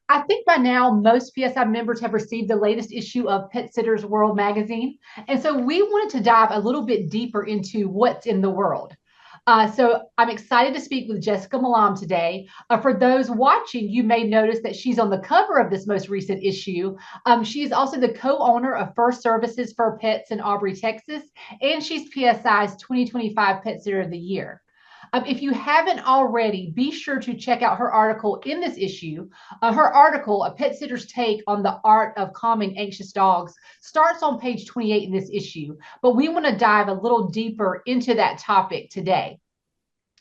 I think by now most PSI members have received the latest issue of Pet Sitters World magazine. And so we wanted to dive a little bit deeper into what's in the world. So I'm excited to speak with Jessica Milam today. For those watching, you may notice that she's on the cover of this most recent issue. She is also the co-owner of First Services for Pets in Aubrey, Texas, and she's PSI's 2025 Pet Sitter of the Year. If you haven't already, be sure to check out her article in this issue. Her article, A Pet Sitter's Take on the Art of Calming Anxious Dogs, starts on page 28 in this issue, but we want to dive a little deeper into that topic today.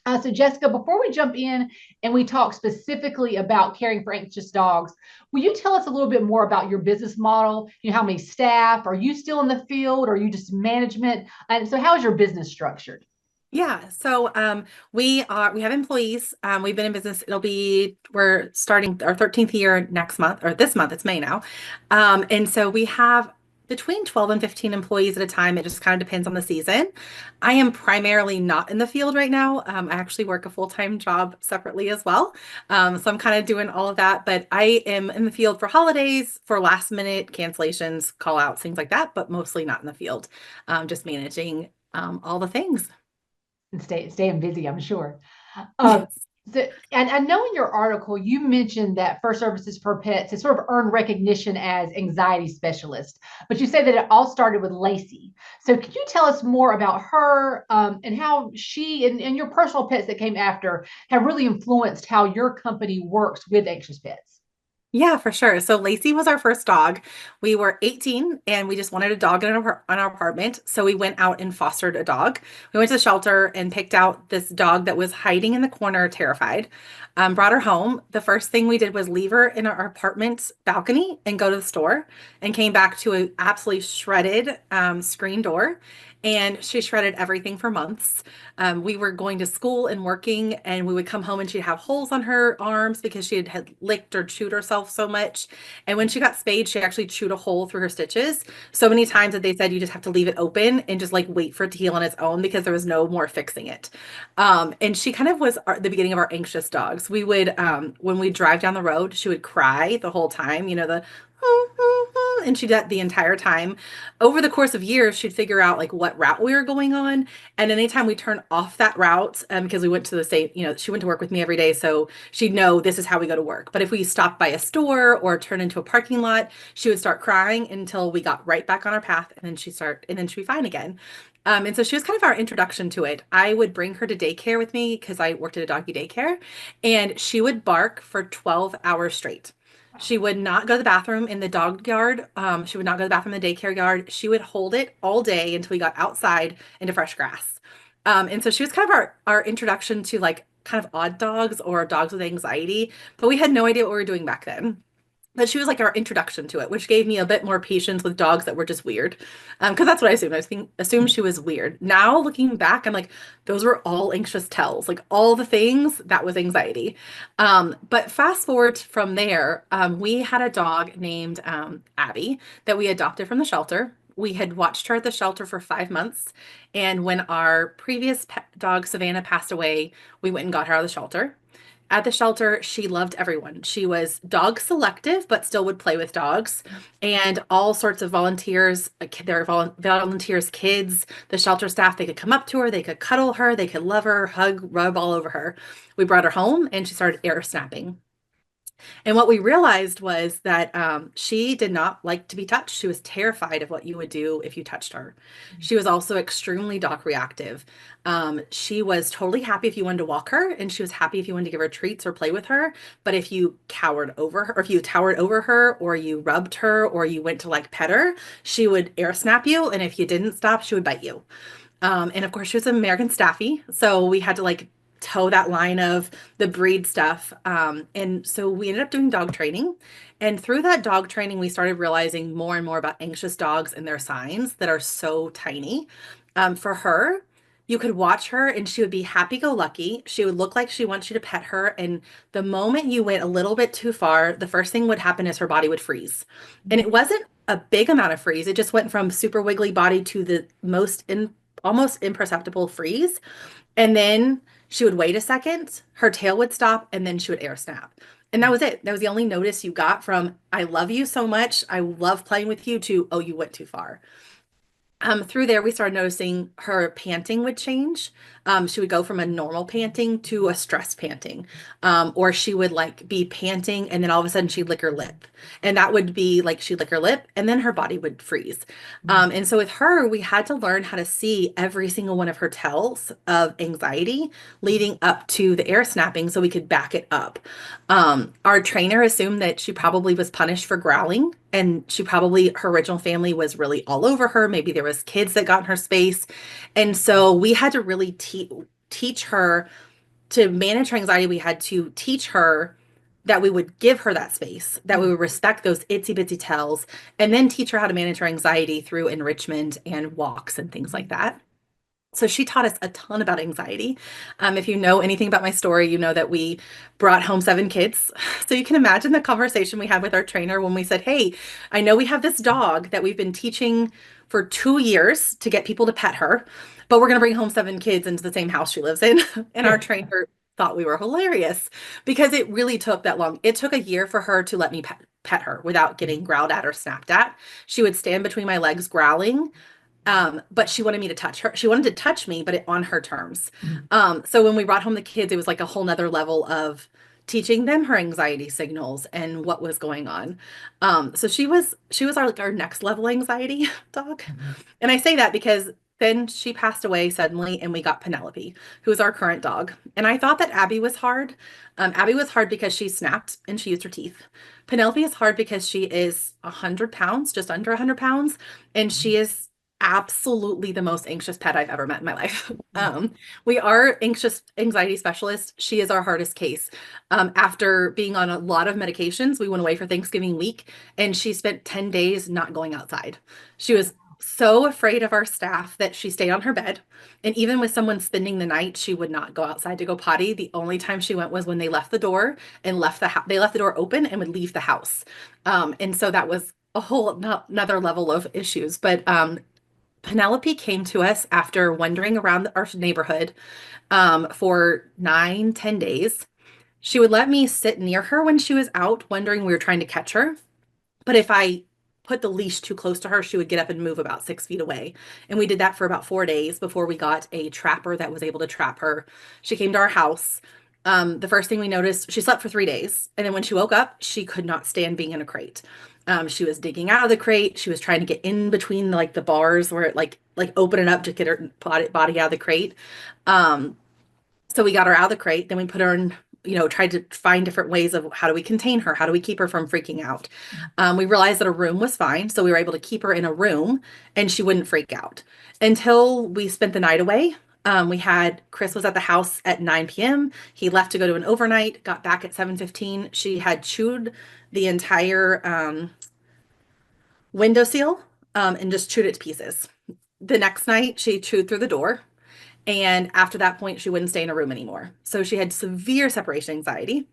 So, Jessica, before we jump in and we talk specifically about caring for anxious dogs, will you tell us a little bit more about your business model? How many staff? Are you still in the field? Or are you just management? And so, how is your business structured? Yeah, so we have employees. We've been in business. We're starting our 13th year next month, or this month, it's May now. And so we have between 12 and 15 employees at a time. It just kind of depends on the season. I am primarily not in the field right now. I actually work a full-time job separately as well. So I'm kind of doing all of that, but I am in the field for holidays, for last minute cancellations, call outs, things like that, but mostly not in the field. Just managing all the things. And staying busy, I'm sure. Um, Yes. and I know in your article you mentioned that First Services for Pets has sort of earned recognition as anxiety specialist, but you say that it all started with Lacey. So could you tell us more about her and how she and your personal pets that came after have really influenced how your company works with anxious pets? Yeah, for sure. So Lacey was our first dog. We were 18 and we just wanted a dog in our apartment. So we went out and fostered a dog. We went to the shelter and picked out this dog that was hiding in the corner, terrified. Brought her home. The first thing we did was leave her in our apartment balcony and go to the store and came back to an absolutely shredded screen door. And she shredded everything for months. We were going to school and working, and we would come home and she'd have holes on her arms because she had licked or chewed herself so much. And when she got spayed, she actually chewed a hole through her stitches so many times that they said you just have to leave it open and just like wait for it to heal on its own because there was no more fixing it. And she kind of was the beginning of our anxious dogs. When we drive down the road, she would cry the whole time, the and she did that the entire time. Over the course of years, she'd figure out like what route we were going on. And anytime we turn off that route, because we went to the same, she went to work with me every day. So she'd know this is how we go to work. But if we stopped by a store or turned into a parking lot, she would start crying until we got right back on our path. And then she'd be fine again. And so she was kind of our introduction to it. I would bring her to daycare with me because I worked at a doggy daycare, and she would bark for 12 hours straight. She would not go to the bathroom in the dog yard. She would not go to the bathroom in the daycare yard. She would hold it all day until we got outside into fresh grass. And so she was kind of our introduction to like kind of odd dogs or dogs with anxiety, but we had no idea what we were doing back then. But she was like our introduction to it, which gave me a bit more patience with dogs that were just weird. Because that's what I assumed. Assumed she was weird. Now looking back, I'm like, those were all anxious tells. Like all the things, that was anxiety. But fast forward from there, we had a dog named Abby that we adopted from the shelter. We had watched her at the shelter for 5 months. And when our previous pet dog, Savannah, passed away, we went and got her out of the shelter. At the shelter, she loved everyone. She was dog selective, but still would play with dogs. And all sorts of volunteers, volunteers, kids, the shelter staff, they could come up to her, they could cuddle her, they could love her, hug, rub all over her. We brought her home and she started air snapping. And what we realized was that she did not like to be touched. She was terrified of what you would do if you touched her. She was also extremely doc reactive. She was totally happy if you wanted to walk her, and she was happy if you wanted to give her treats or play with her. But if you cowered over her, or if you towered over her, or you rubbed her, or you went to like pet her, she would air snap you. And if you didn't stop, she would bite you. And of course, she was an American Staffy, so we had to like toe that line of the breed stuff. And so we ended up doing dog training. And through that dog training, we started realizing more and more about anxious dogs and their signs that are so tiny. For her, you could watch her and she would be happy-go-lucky. She would look like she wants you to pet her. And the moment you went a little bit too far, the first thing would happen is her body would freeze. And it wasn't a big amount of freeze. It just went from super wiggly body to the almost imperceptible freeze. And then she would wait a second, her tail would stop, and then she would air snap. And that was it. That was the only notice you got from, I love you so much. I love playing with you, to, oh, you went too far. Through there, we started noticing her panting would change. She would go from a normal panting to a stress panting, or she would like be panting and then all of a sudden she'd lick her lip, and that would be like she'd lick her lip and then her body would freeze. And so with her, we had to learn how to see every single one of her tells of anxiety leading up to the air snapping so we could back it up. Our trainer assumed that she probably was punished for growling, and she probably, her original family was really all over her. Maybe there was kids that got in her space. And so we had to really teach her to manage her anxiety. We had to teach her that we would give her that space, that we would respect those itsy bitsy tells, and then teach her how to manage her anxiety through enrichment and walks and things like that. So she taught us a ton about anxiety. If you know anything about my story, you know that we brought home 7 kids. So you can imagine the conversation we had with our trainer when we said, "Hey, I know we have this dog that we've been teaching for 2 years to get people to pet her, but we're going to bring home 7 kids into the same house she lives in." And our trainer thought we were hilarious because it really took that long. It took a year for her to let me pet her without getting growled at or snapped at. She would stand between my legs growling, but she wanted me to touch her. She wanted to touch me, but on her terms. So when we brought home the kids, it was like a whole nother level of teaching them her anxiety signals and what was going on. So she was our like our next level anxiety dog. And I say that because then she passed away suddenly and we got Penelope, who is our current dog. And I thought that Abby was hard. Abby was hard because she snapped and she used her teeth. Penelope is hard because she is 100 pounds, just under 100 pounds, and she is absolutely the most anxious pet I've ever met in my life. We are anxious anxiety specialists. She is our hardest case. After being on a lot of medications, we went away for Thanksgiving week and she spent 10 days not going outside. She was so afraid of our staff that she stayed on her bed. And even with someone spending the night, she would not go outside to go potty. The only time she went was when they left the door and left they left the door open and would leave the house. And so that was a whole another level of issues. But Penelope came to us after wandering around our neighborhood for 9, 10 days. She would let me sit near her when she was out wondering we were trying to catch her. But if I put the leash too close to her, she would get up and move about 6 feet away. And we did that for about 4 days before we got a trapper that was able to trap her. She came to our house. The first thing we noticed, she slept for 3 days. And then when she woke up, she could not stand being in a crate. She was digging out of the crate. She was trying to get in between like the bars where it like open it up to get her body out of the crate. Um, so we got her out of the crate. Then we put her in, tried to find different ways of how do we contain her? How do we keep her from freaking out? We realized that a room was fine. So we were able to keep her in a room and she wouldn't freak out until we spent the night away. Chris was at the house at 9 p.m. He left to go to an overnight, got back at 7:15. She had chewed the entire window seal and just chewed it to pieces. The next night, she chewed through the door. And after that point, she wouldn't stay in a room anymore. So she had severe separation anxiety.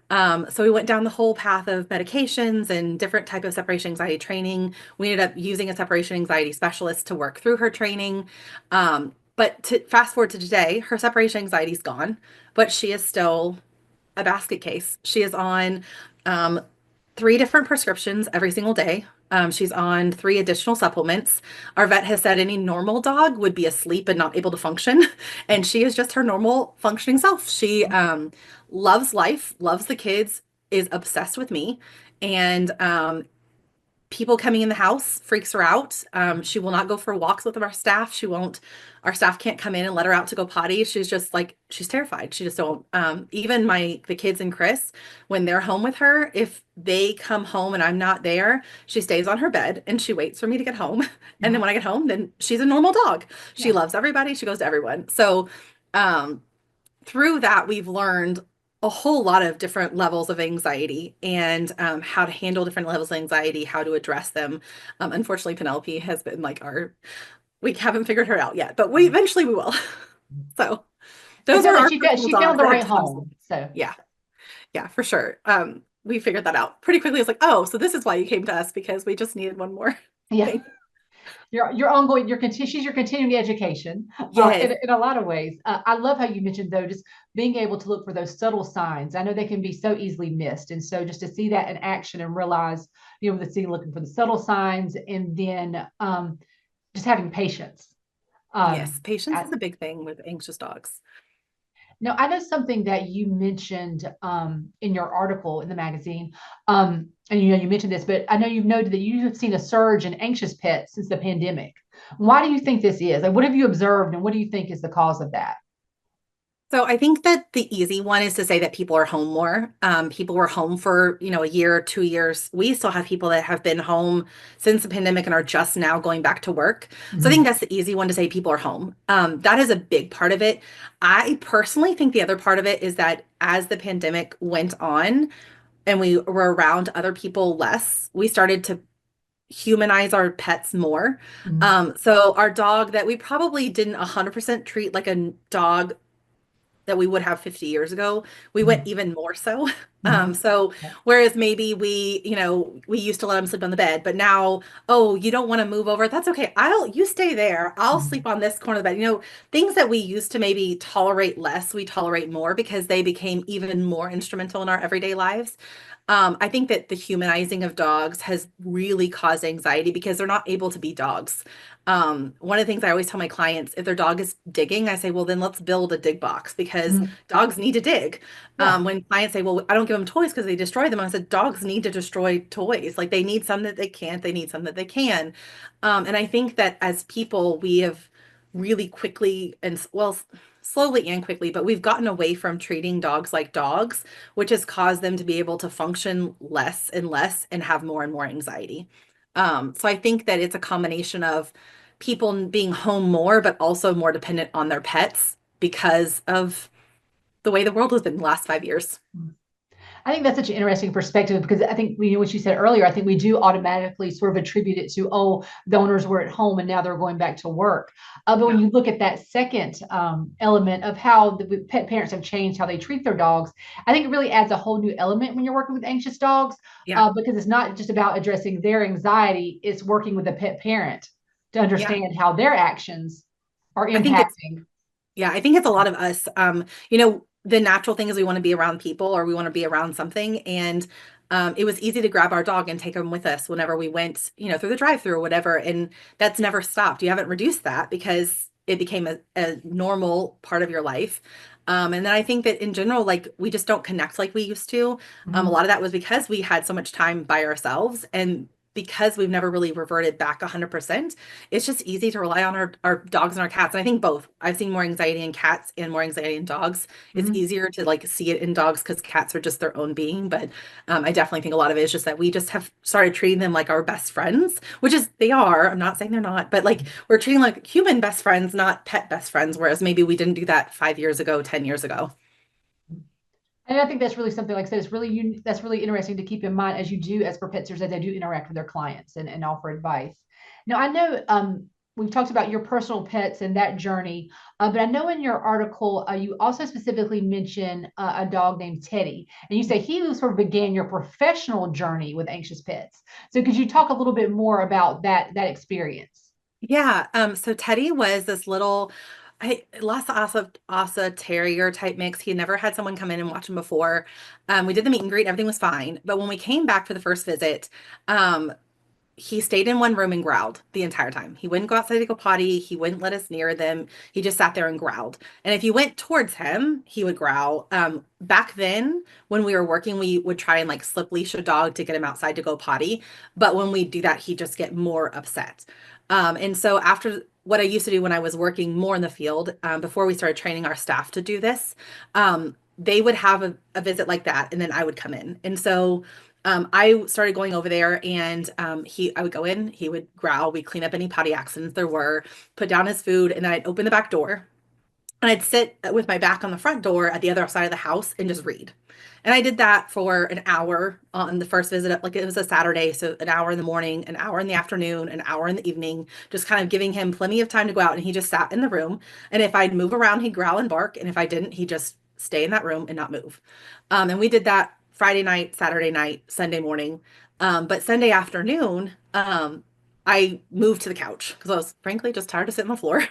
So we went down the whole path of medications and different type of separation anxiety training. We ended up using a separation anxiety specialist to work through her training. But to fast forward to today, her separation anxiety is gone, but she is still a basket case. She is on 3 different prescriptions every single day. She's on 3 additional supplements. Our vet has said any normal dog would be asleep and not able to function, and she is just her normal functioning self. She loves life, loves the kids, is obsessed with me, and people coming in the house freaks her out. She will not go for walks with our staff. Our staff can't come in and let her out to go potty. She's just like, she's terrified. She just don't, even the kids and Chris, when they're home with her, if they come home and I'm not there, she stays on her bed and she waits for me to get home. And then when I get home, then she's a normal dog. She loves everybody. She goes to everyone. So, through that, we've learned a whole lot of different levels of anxiety and how to handle different levels of anxiety, how to address them. Unfortunately, Penelope has been like we haven't figured her out yet, but we eventually we will. So It those sounds are like our she personal found dogs the that have right to come. home. So Yeah, yeah, for sure. We figured that out pretty quickly. It's like, oh, so this is why you came to us, because we just needed one more yeah. thing. Your ongoing, she's your continuing education Yes. in a lot of ways. I love how you mentioned though, just being able to look for those subtle signs. I know they can be so easily missed, and so just to see that in action and realize, the seeing, looking for the subtle signs, and then just having patience. Um, Yes. Patience I, is a big thing with anxious dogs. Now, I know something that you mentioned in your article in the magazine, and you mentioned this, but I know you've noted that you have seen a surge in anxious pets since the pandemic. Why do you think this is? Like, what have you observed, and what do you think is the cause of that? So I think that the easy one is to say that people are home more. People were home for, a year, 2 years. We still have people that have been home since the pandemic and are just now going back to work. So I think Mhm. that's the easy one to say people are home. That is a big part of it. I personally think the other part of it is that as the pandemic went on and we were around other people less, we started to humanize our pets more. Mhm. So our dog that we probably didn't 100% treat like a dog that we would have 50 years ago, we went Mhm. even more so. Mhm. So Yeah. whereas maybe we used to let them sleep on the bed, but now, oh, you don't want to move over. That's okay. You stay there. I'll Mhm. sleep on this corner of the bed. Things that we used to maybe tolerate less, we tolerate more because they became even more instrumental in our everyday lives. I think that the humanizing of dogs has really caused anxiety because they're not able to be dogs. One of the things I always tell my clients, if their dog is digging, I say, well, then let's build a dig box because Mhm. dogs need to dig. Yeah. When clients say, well, I don't give them toys because they destroy them, I said, dogs need to destroy toys. Like they need some that they can't, they need some that they can. And I think that as people, we have really quickly and well, slowly and quickly, but we've gotten away from treating dogs like dogs, which has caused them to be able to function less and less and have more and more anxiety. So I think that it's a combination of people being home more, but also more dependent on their pets because of the way the world has been the last 5 years. I think that's such an interesting perspective because I think what you said earlier. I think we do automatically sort of attribute it to, oh, the owners were at home and now they're going back to work. But when Yeah. you look at that second element of how the pet parents have changed how they treat their dogs, I think it really adds a whole new element when you're working with anxious dogs, Yeah. because it's not just about addressing their anxiety; it's working with the pet parent to Yeah. understand how their actions are I think it's impacting. Yeah, I think it's a lot of us. The natural thing is we want to be around people or we want to be around something. And it was easy to grab our dog and take him with us whenever we went, through the drive-through or whatever. And that's never stopped. You haven't reduced that because it became a normal part of your life. And then I think that in general, like we just don't connect like we used to. A Mhm. lot of that was because we had so much time by ourselves and because we've never really reverted back 100%, it's just easy to rely on our dogs and our cats. And I think both. I've seen more anxiety in cats and more anxiety in dogs. It's Mhm. easier to like see it in dogs because cats are just their own being. But I definitely think a lot of it is just that we just have started treating them like our best friends, which is they are. I'm not saying they're not, but like we're treating like human best friends, not pet best friends. Whereas maybe we didn't do that 5 years ago, 10 years ago. And I think that's really something, like I said, it's really that's really interesting to keep in mind as you do as for pet sitters, as they do interact with their clients and offer advice. Now I know we've talked about your personal pets and that journey, but I know in your article you also specifically mention a dog named Teddy, and you say he sort of began your professional journey with anxious pets. So could you talk a little bit more about that experience? Yeah. So Teddy was this little Lhasa Terrier type mix. He had never had someone come in and watch him before. We did the meet and greet, everything was fine. But when we came back for the first visit, um, he stayed in one room and growled the entire time. He wouldn't go outside to go potty. He wouldn't let us near them. He just sat there and growled. And if you went towards him, he would growl. Back then, when we were working, we would try and like slip leash a dog to get him outside to go potty. But when we do that, he'd just get more upset. And so after what I used to do when I was working more in the field, before we started training our staff to do this, they would have a visit like that, and then I would come in. And so I started going over there and I would go in, he would growl, we'd clean up any potty accidents there were, put down his food, and then I'd open the back door and I'd sit with my back on the front door at the other side of the house and just read. And I did that for an hour on the first visit, like it was a Saturday, so an hour in the morning, an hour in the afternoon, an hour in the evening, just kind of giving him plenty of time to go out. And he just sat in the room. And if I'd move around, he'd growl and bark. And if I didn't, he'd just stay in that room and not move. And we did that Friday night, Saturday night, Sunday morning. But Sunday afternoon, I moved to the couch because I was frankly just tired of sitting on the floor.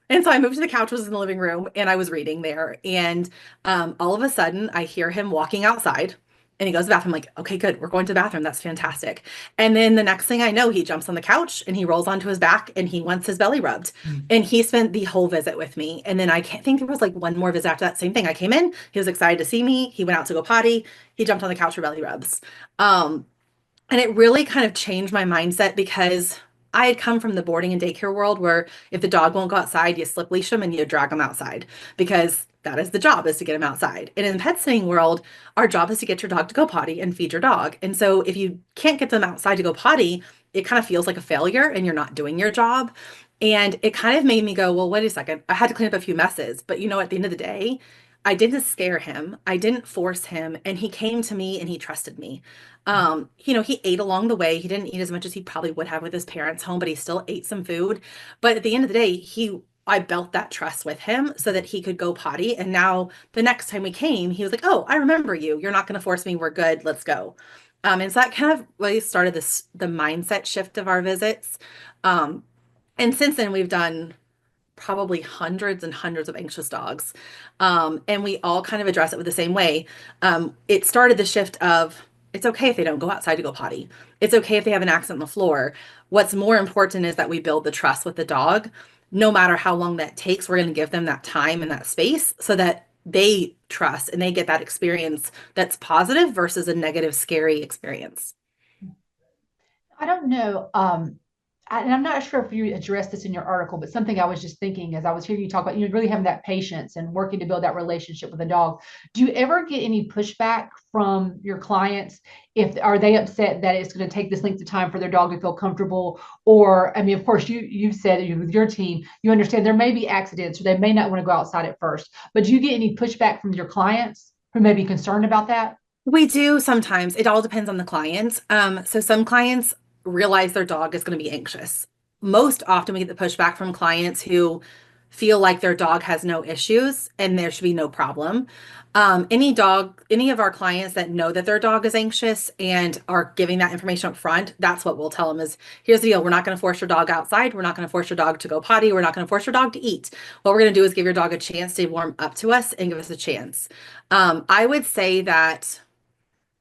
And so I moved to the couch, was in the living room, and I was reading there. And all of a sudden, I hear him walking outside and he goes to the bathroom. I'm like, okay, good. We're going to the bathroom. That's fantastic. And then the next thing I know, he jumps on the couch and he rolls onto his back and he wants his belly rubbed. Mm. And he spent the whole visit with me. And then I can't think there was like one more visit after that. Same thing. I came in, he was excited to see me. He went out to go potty. He jumped on the couch for belly rubs. Um, and it really kind of changed my mindset because I had come from the boarding and daycare world where if the dog won't go outside, you slip leash them and you drag them outside because that is the job is to get them outside. And in the pet sitting world, our job is to get your dog to go potty and feed your dog. And so if you can't get them outside to go potty, it kind of feels like a failure and you're not doing your job. And it kind of made me go, well, wait a second. I had to clean up a few messes, but at the end of the day, I didn't scare him. I didn't force him, and he came to me and he trusted me. He ate along the way. He didn't eat as much as he probably would have with his parents' home, but he still ate some food. But at the end of the day, I built that trust with him so that he could go potty. And now the next time we came, he was like, "Oh, I remember you. You're not going to force me. We're good. Let's go." And so that kind of really started the mindset shift of our visits. Um, and since then, we've done probably hundreds and hundreds of anxious dogs. And we all kind of address it with the same way. It started the shift of it's okay if they don't go outside to go potty. It's okay if they have an accident on the floor. What's more important is that we build the trust with the dog. No matter how long that takes, we're going to give them that time and that space so that they trust and they get that experience that's positive versus a negative, scary experience. I don't know. And I'm not sure if you addressed this in your article, but something I was just thinking as I was hearing you talk about, really having that patience and working to build that relationship with a dog. Do you ever get any pushback from your clients? If are they upset that it's going to take this length of time for their dog to feel comfortable? Or, I mean, of course, you've said with your team, you understand there may be accidents or they may not want to go outside at first. But do you get any pushback from your clients who may be concerned about that? We do sometimes. It all depends on the client. So some clients realize their dog is going to be anxious. Most often, we get the pushback from clients who feel like their dog has no issues and there should be no problem. Any of our clients that know that their dog is anxious and are giving that information up front, that's what we'll tell them is, here's the deal. We're not going to force your dog outside. We're not going to force your dog to go potty. We're not going to force your dog to eat. What we're going to do is give your dog a chance to warm up to us and give us a chance. I would say that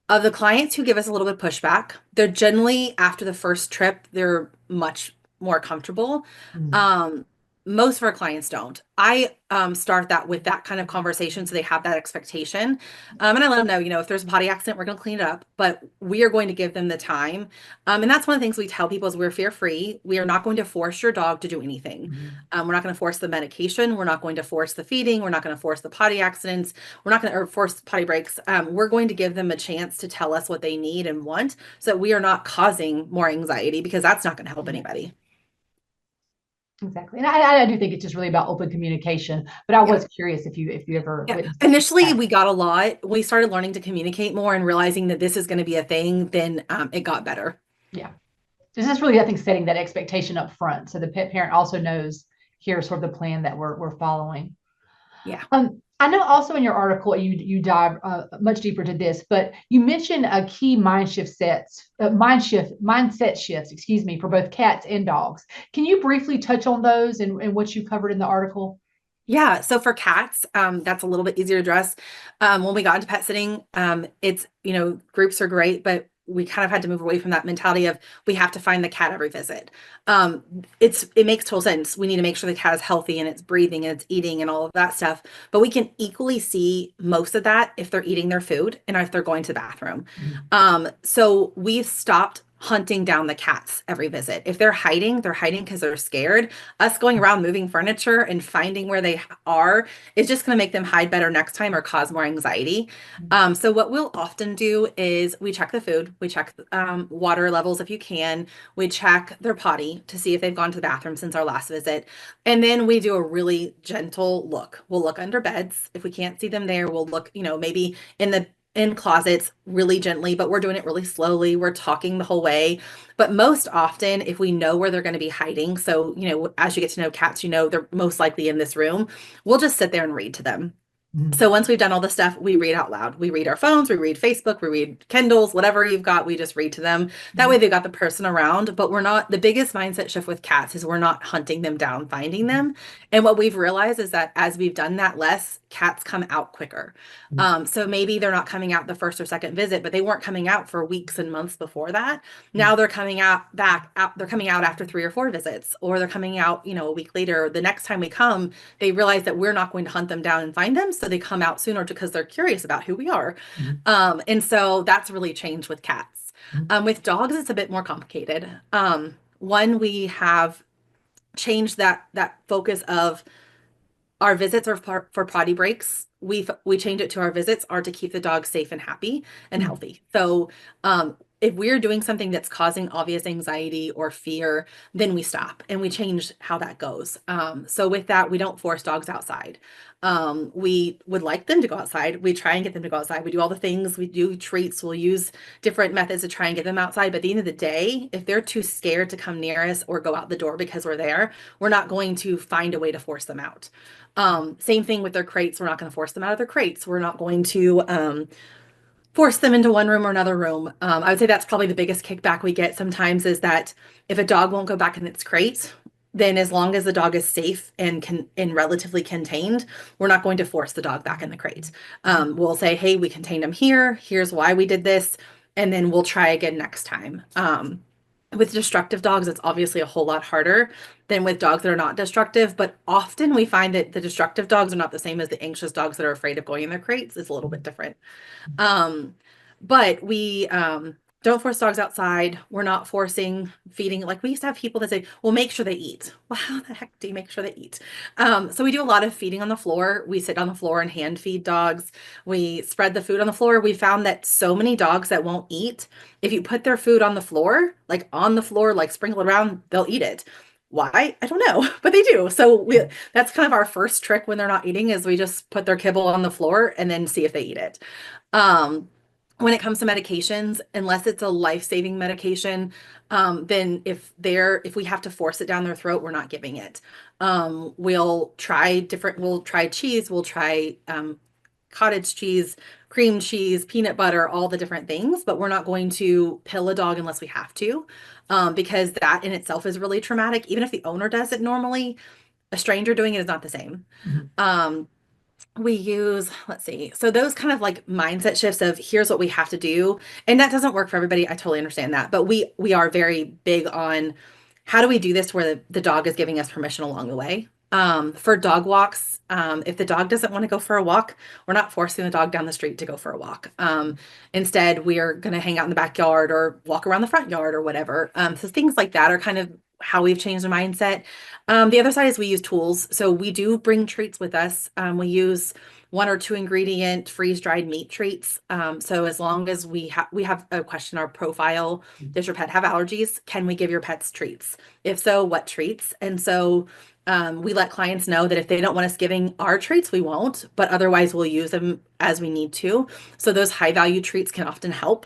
of the clients who give us a little bit of pushback, they're generally after the first trip, they're much more comfortable. Mm. Um, Most of our clients don't. I start that with that kind of conversation so they have that expectation. And I let them know, if there's a potty accident, we're going to clean it up, but we are going to give them the time. And that's one of the things we tell people is we're fear-free. We are not going to force your dog to do anything. Mhm. We're not going to force the medication. We're not going to force the feeding. We're not going to force the potty accidents. We're not going to force potty breaks. We're going to give them a chance to tell us what they need and want so that we are not causing more anxiety because that's not going to help Yeah. anybody. Exactly. And I do think it's just really about open communication. But I Yeah. was curious if you ever Yeah. witnessed Initially, that. we got a lot. We started learning to communicate more and realizing that this is going to be a thing, then it got better. Yeah. This is really, I think, setting that expectation up front. So the pet parent also knows here's sort of the plan that we're following. Yeah. I know also in your article you dive much deeper to this, but you mentioned a key mindset shifts, excuse me, for both cats and dogs. Can you briefly touch on those and what you covered in the article? Yeah, so for cats, that's a little bit easier to address. When we got into pet sitting, groups are great, but we kind of had to move away from that mentality of we have to find the cat every visit. It makes total sense. We need to make sure the cat is healthy and it's breathing and it's eating and all of that stuff. But we can equally see most of that if they're eating their food and if they're going to the bathroom. Mhm. So we've stopped hunting down the cats every visit. If they're hiding because they're scared. Us going around moving furniture and finding where they are is just going to make them hide better next time or cause more anxiety. So what we'll often do is we check the food, we check water levels if you can, we check their potty to see if they've gone to the bathroom since our last visit, and then we do a really gentle look. We'll look under beds. If we can't see them there, we'll look, maybe in closets really gently, but we're doing it really slowly. We're talking the whole way. But most often, if we know where they're going to be hiding, so, as you get to know cats, they're most likely in this room, we'll just sit there and read to them. Mhm. So once we've done all the stuff, we read out loud. We read our phones, we read Facebook, we read Kindles, whatever you've got, we just read to them. That way Mhm. they've got the person around, but we're not, the biggest mindset shift with cats is we're not hunting them down, finding Mhm. them. And what we've realized is that as we've done that less, cats come out quicker. Mhm. So maybe they're not coming out the first or second visit, but they weren't coming out for weeks and months before that. Now Mhm. they're coming out back out, they're coming out after 3 or 4 visits, or they're coming out, a week later. The next time we come, they realize that we're not going to hunt them down and find them. So they come out sooner because they're curious about who we are. Mhm. And so that's really changed with cats. Mhm. With dogs, it's a bit more complicated. One, we have changed that focus of our visits are for potty breaks. We change it to our visits are to keep the dog safe and happy and Mhm. healthy. So if we're doing something that's causing obvious anxiety or fear, then we stop and we change how that goes. So with that, we don't force dogs outside. We would like them to go outside. We try and get them to go outside. We do all the things. We do treats. We'll use different methods to try and get them outside. But at the end of the day, if they're too scared to come near us or go out the door because we're there, we're not going to find a way to force them out. Same thing with their crates. We're not going to force them out of their crates. We're not going to force them into one room or another room. I would say that's probably the biggest kickback we get sometimes is that if a dog won't go back in its crate, then as long as the dog is safe and can and relatively contained, we're not going to force the dog back in the crate. We'll say, hey, we contained him here. Here's why we did this, and then we'll try again next time. With destructive dogs, it's obviously a whole lot harder than with dogs that are not destructive, but often we find that the destructive dogs are not the same as the anxious dogs that are afraid of going in their crates. It's a little bit different. Um, but we don't force dogs outside. We're not forcing feeding. Like we used to have people that say, well, make sure they eat. Well, how the heck do you make sure they eat? So we do a lot of feeding on the floor. We sit on the floor and hand feed dogs. We spread the food on the floor. We found that so many dogs that won't eat, if you put their food on the floor, like sprinkle it around, they'll eat it. Why? I don't know, but they do. So that's kind of our first trick when they're not eating is we just put their kibble on the floor and then see if they eat it. Um, when it comes to medications, unless it's a life-saving medication, then if we have to force it down their throat, we're not giving it. We'll try cheese, we'll try cottage cheese, cream cheese, peanut butter, all the different things, but we're not going to pill a dog unless we have to, because that in itself is really traumatic. Even if the owner does it normally, a stranger doing it is not the same. Mhm. Um, we use, let's see, so those kind of like mindset shifts of here's what we have to do, and that doesn't work for everybody. I totally understand that, but we are very big on how do we do this where the dog is giving us permission along the way. For dog walks, if the dog doesn't want to go for a walk, we're not forcing the dog down the street to go for a walk. Instead, we are going to hang out in the backyard or walk around the front yard or whatever. So things like that are kind of how we've changed the mindset. The other side is we use tools. So we do bring treats with us. We use 1 or 2 ingredient freeze-dried meat treats. So as long as we have a question, our profile, does your pet have allergies? Can we give your pets treats? If so, what treats? And so we let clients know that if they don't want us giving our treats, we won't, but otherwise we'll use them as we need to. So those high value treats can often help.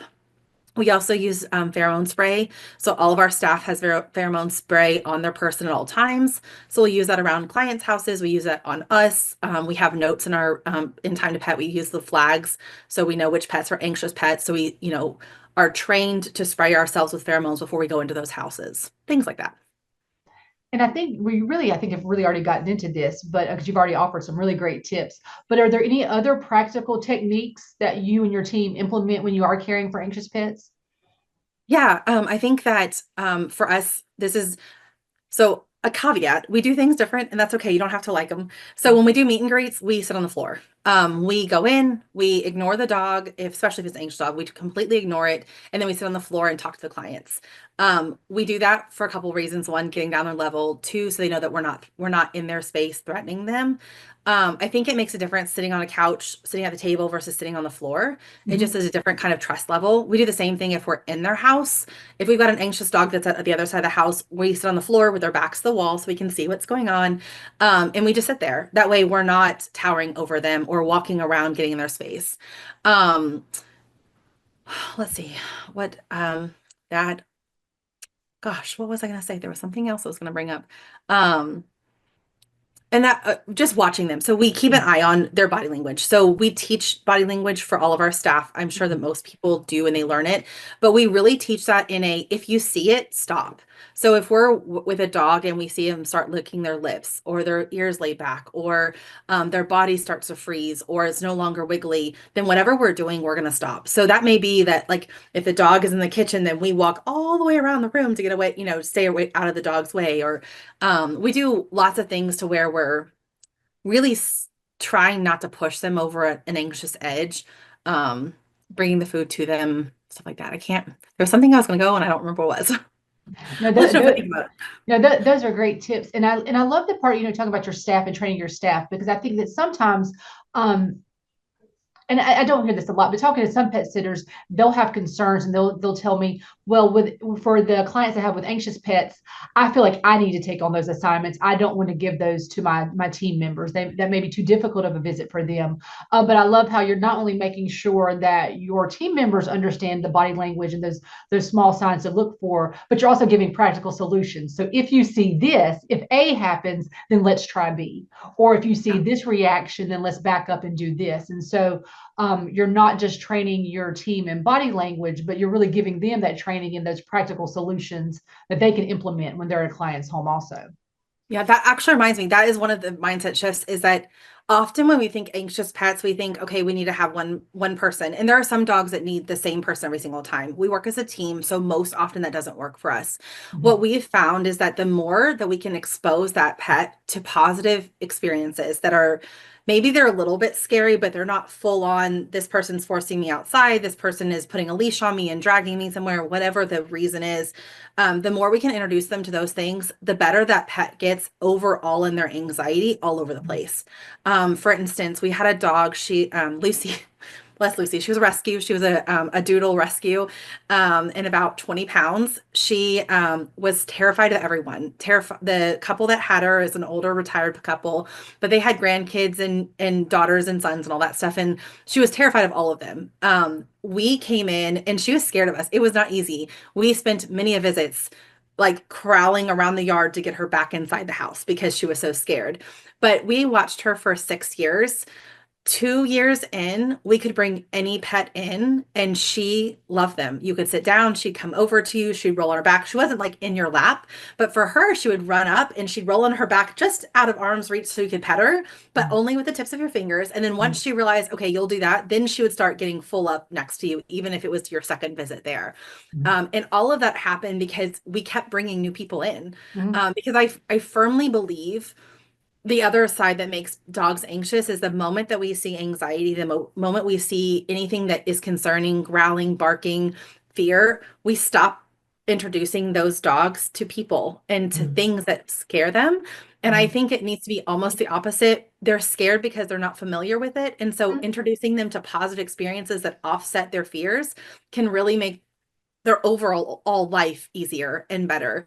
We also use pheromone spray. So all of our staff has pheromone spray on their person at all times. So we'll use that around clients' houses. We use that on us. We have notes in our in Time to Pet. We use the flags so we know which pets are anxious pets. So we, are trained to spray ourselves with pheromones before we go into those houses. Things like that. And I think, have really already gotten into this, but because you've already offered some really great tips. But are there any other practical techniques that you and your team implement when you are caring for anxious pets? Yeah, I think that for us, this is so a caveat, we do things different and that's okay. You don't have to like them. So when we do meet and greets, we sit on the floor. We go in, we ignore the dog, especially if it's an anxious dog, we completely ignore it. And then we sit on the floor and talk to the clients. We do that for a couple of reasons. One, getting down their level. Two, so they know that we're not in their space threatening them. I think it makes a difference sitting on a couch, sitting at the table versus sitting on the floor. It just Mhm. is a different kind of trust level. We do the same thing if we're in their house. If we've got an anxious dog that's at the other side of the house, we sit on the floor with our backs to the wall so we can see what's going on. And we just sit there. That way we're not towering over them or walking around getting in their space. Um, let's see what that gosh, what was I gonna say? There was something else I was gonna bring up. Um, And that just watching them. So we keep an eye on their body language. So we teach body language for all of our staff. I'm sure that Mhm. most people do and they learn it, but we really teach that in a if you see it, stop. So if we're with a dog and we see them start licking their lips or their ears lay back or their body starts to freeze or it's no longer wiggly, then whatever we're doing, we're going to stop. So that may be that like if the dog is in the kitchen, then we walk all the way around the room to get away, stay away out of the dog's way or we do lots of things to where we're really trying not to push them over an anxious edge, um, bringing the food to them, stuff like that. I can't, there's something I was going to go and I don't remember what it was. No, I'll let you know if I think about it. no, those are great tips, and I love the part talking about your staff and training your staff because I think that sometimes um, and I don't hear this a lot, but talking to some pet sitters, they'll have concerns and they'll tell me, well, with for the clients I have with anxious pets, I feel like I need to take on those assignments. I don't want to give those to my team members. That may be too difficult of a visit for them. But I love how you're not only making sure that your team members understand the body language and those small signs to look for, but you're also giving practical solutions. So if you see this, if A happens, then let's try B. Or if you see Yeah. this reaction, then let's back up and do this. And so you're not just training your team in body language, but you're really giving them that training in those practical solutions that they can implement when they're at a client's home also. Yeah, that actually reminds me. That is one of the mindset shifts is that often when we think anxious pets, we think, okay, we need to have one person. And there are some dogs that need the same person every single time. We work as a team, so most often that doesn't work for us. What Mhm. we've found is that the more that we can expose that pet to positive experiences that are maybe they're a little bit scary, but they're not full on, this person's forcing me outside, this person is putting a leash on me and dragging me somewhere, whatever the reason is, the more we can introduce them to those things, the better that pet gets overall in their anxiety all over the place. For instance, we had a dog, Lucy, bless Lucy, she was a rescue. She was a doodle rescue, and about 20 pounds. She was terrified of everyone. The couple that had her is an older retired couple, but they had grandkids and daughters and sons and all that stuff. And she was terrified of all of them. We came in and she was scared of us. It was not easy. We spent many a visits like crawling around the yard to get her back inside the house because she was so scared. But we watched her for 6 years. 2 years in, we could bring any pet in and she loved them. You could sit down, she'd come over to you, she'd roll on her back. She wasn't like in your lap, but for her, she would run up and she'd roll on her back just out of arm's reach so you could pet her, but only with the tips of your fingers. And then once she realized, okay, you'll do that, then she would start getting full up next to you, even if it was your second visit there. And all of that happened because we kept bringing new people in. Because I firmly believe the other side that makes dogs anxious is the moment that we see anxiety, the moment we see anything that is concerning, growling, barking, fear, we stop introducing those dogs to people and to things that scare them. And I think it needs to be almost the opposite. They're scared because they're not familiar with it. And so introducing them to positive experiences that offset their fears can really make their overall all life easier and better.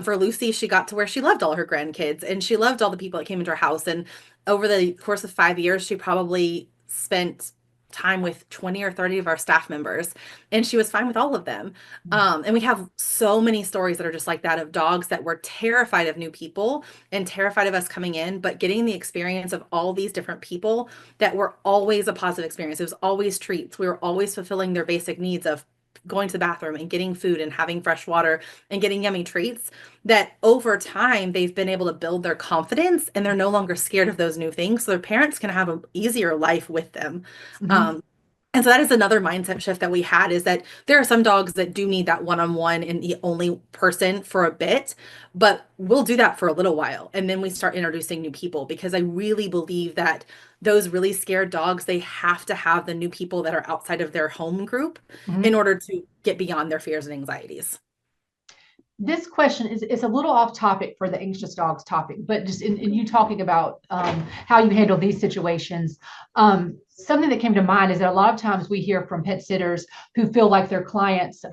For Lucy, she got to where she loved all her grandkids and she loved all the people that came into her house. And over the course of 5 years, she probably spent time with 20 or 30 of our staff members, and she was fine with all of them. And we have so many stories that are just like that of dogs that were terrified of new people and terrified of us coming in, but getting the experience of all these different people that were always a positive experience. It was always treats. We were always fulfilling their basic needs of going to the bathroom and getting food and having fresh water and getting yummy treats, that over time they've been able to build their confidence and they're no longer scared of those new things. So their parents can have an easier life with them. Mhm. Um, and so that is another mindset shift that we had is that there are some dogs that do need that one-on-one and the only person for a bit, but we'll do that for a little while. And then we start introducing new people because I really believe that those really scared dogs, they have to have the new people that are outside of their home group in Mhm. order to get beyond their fears and anxieties. This question is a little off topic for the anxious dogs topic, but just in you talking about how you handle these situations, something that came to mind is that a lot of times we hear from pet sitters who feel like their clients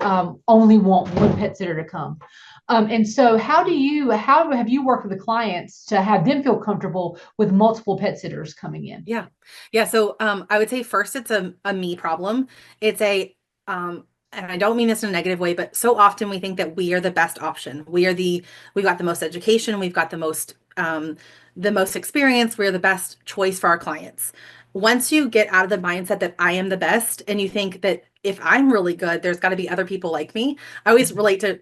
only want one pet sitter to come. And so how have you worked with the clients to have them feel comfortable with multiple pet sitters coming in? Yeah. Yeah. So I would say first it's a me problem. It's and I don't mean this in a negative way, but so often we think that we are the best option. We got the most education, we've got the most the most experience. We're the best choice for our clients. Once you get out of the mindset that I am the best and you think that if I'm really good, there's got to be other people like me. I always relate to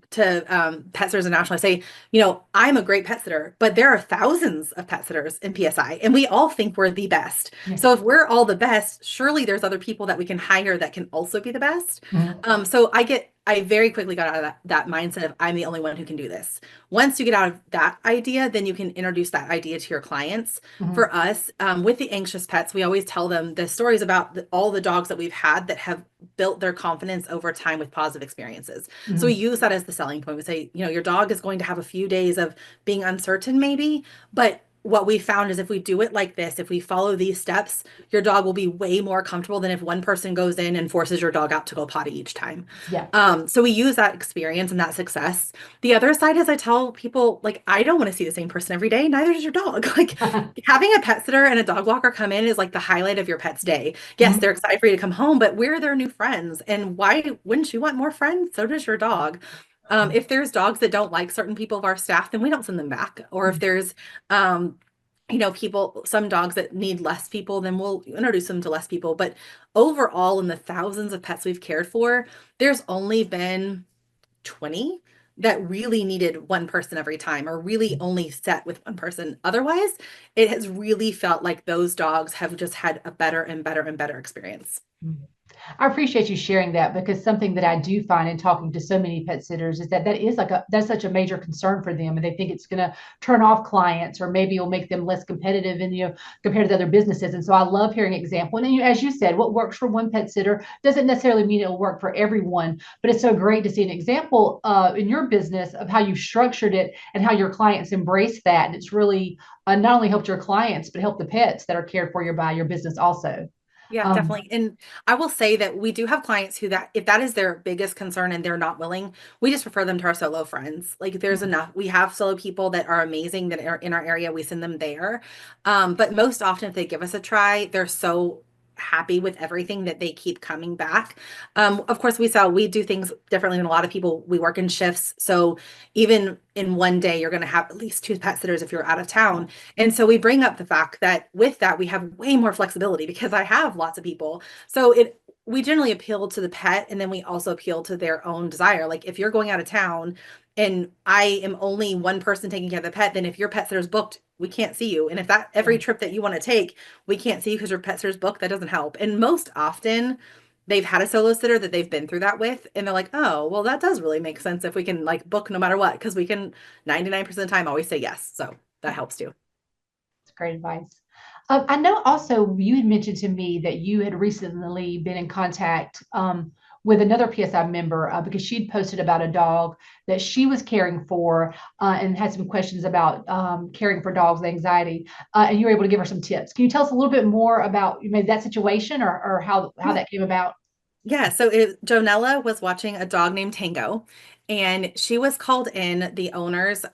pet sitters international. I say, I'm a great pet sitter, but there are thousands of pet sitters in PSI, and we all think we're the best. Yeah. So if we're all the best, surely there's other people that we can hire that can also be the best. Mhm. So I very quickly got out of that mindset of I'm the only one who can do this. Once you get out of that idea, then you can introduce that idea to your clients. Mhm. For us, with the anxious pets, we always tell them the stories about all the dogs that we've had that have built their confidence over time with positive experiences. So we Mhm. use that as the selling point. We say, your dog is going to have a few days of being uncertain, maybe, but what we found is if we do it like this, if we follow these steps, your dog will be way more comfortable than if one person goes in and forces your dog out to go potty each time. Yeah. So we use that experience and that success. The other side is I tell people, like, I don't want to see the same person every day. Neither does your dog. Like having a pet sitter and a dog walker come in is like the highlight of your pet's day. Yes, Mhm. they're excited for you to come home, but we're their new friends. And why wouldn't you want more friends? So does your dog. If there's dogs that don't like certain people of our staff, then we don't send them back. Or if there's, um, some dogs that need less people, then we'll introduce them to less people. But overall, in the thousands of pets we've cared for, there's only been 20 that really needed one person every time or really only set with one person. Otherwise, it has really felt like those dogs have just had a better and better and better experience. Mhm. I appreciate you sharing that because something that I do find in talking to so many pet sitters is that that's such a major concern for them, and they think it's going to turn off clients or maybe it'll make them less competitive and compared to other businesses. And so I love hearing example. And as you said, what works for one pet sitter doesn't necessarily mean it'll work for everyone, but it's so great to see an example in your business of how you structured it and how your clients embrace that. And it's really not only helped your clients but helped the pets that are cared for by your business also. Yeah, Um, definitely. And I will say that we do have clients who that if that is their biggest concern and they're not willing, we just refer them to our solo friends. Like there's enough. We have solo people that are amazing that are in our area. We send them there. But most often if they give us a try, they're so happy with everything that they keep coming back. Of course, we do things differently than a lot of people. We work in shifts. So even in one day, you're going to have at least two pet sitters if you're out of town. And so we bring up the fact that with that, we have way more flexibility because I have lots of people. So we generally appeal to the pet and then we also appeal to their own desire. Like if you're going out of town and I am only one person taking care of the pet, then if your pet sitter's booked, we can't see you. And if that every trip that you want to take, we can't see you because your pet sitter's booked, that doesn't help. And most often they've had a solo sitter that they've been through that with and they're like, oh, well, that does really make sense if we can like book no matter what, because we can 99% of the time always say yes. So that helps too. It's great advice. I know also you had mentioned to me that you had recently been in contact with another PSI member because she'd posted about a dog that she was caring for and had some questions about caring for dogs with anxiety, and you were able to give her some tips. Can you tell us a little bit more about maybe that situation or how that came about? Yeah, so Jonella was watching a dog named Tango, and she was called in. The owners